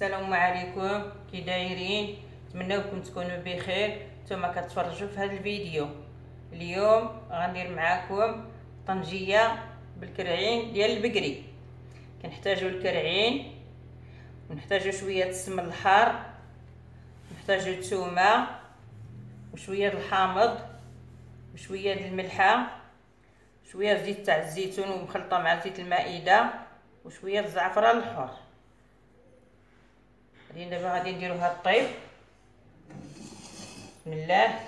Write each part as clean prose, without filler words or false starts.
السلام عليكم، كي دايرين؟ نتمنىوكم تكونوا بخير. نتوما كتفرجوا في هذا الفيديو. اليوم غندير معاكم طنجيه بالكرعين ديال البقري. كنحتاجوا الكرعين ونحتاجوا شويه السمن الحار، نحتاجوا الثومه وشويه الحامض وشويه الملحه، شويه زيت تاع الزيتون ومخلطه مع زيت المائده وشويه الزعفران الحر. دابا غادي نديروها الطيب. بسم الله.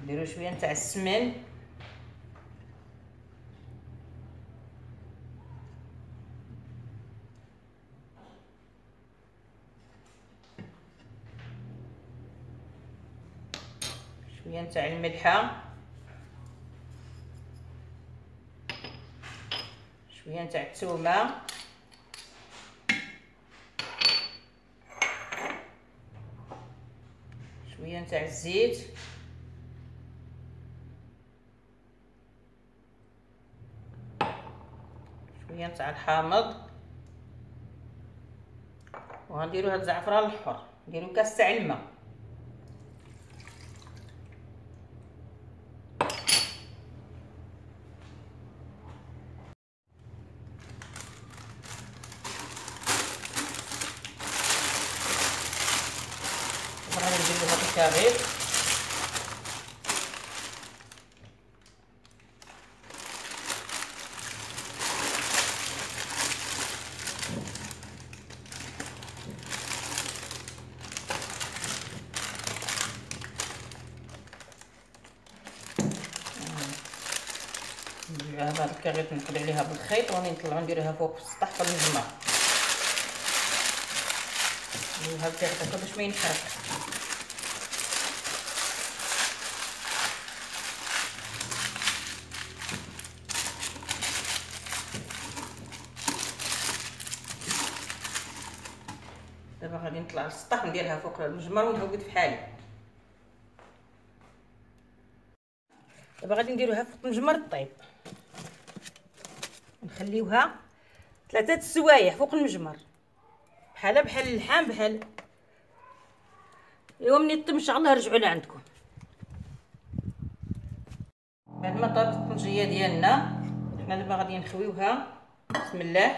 نديرو شويه نتاع السمن، شويه نتاع الملحه، شويه نتاع الثومه، شويه نتاع الزيت، شويه نتاع الحامض، وغنديرو هاد الزعفران الحر. نديرو كاس تاع الماء. غادي نديرو هاد الكبير، نديروها بهاد الكريط، نقلي عليها بالخيط ونطلعو نديروها فوق السطح في المجمر. نديروها بالخيط هكا باش ما ينحرق. دابا غادي نطلع للسطح نديرها فوق المجمر ونعقد في حالي. دابا غادي نديروها فوق المجمر طيب، نخليوها 3 سوايع فوق المجمر، بحال اللحام بحال. ايوا ملي طيب ان شاء الله رجعوا لعندكم. بعد ما طابت الطنجيه ديالنا، حنا دابا غادي نخويوها. بسم الله.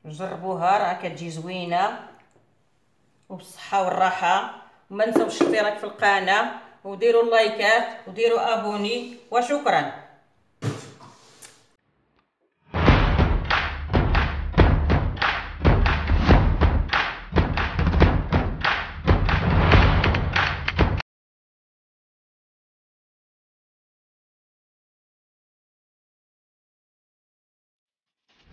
جربوها، راه كتجي زوينه وبالصحه والراحه. وما نساوش الاشتراك في القناه وديروا اللايكات وديروا ابوني، وشكرا.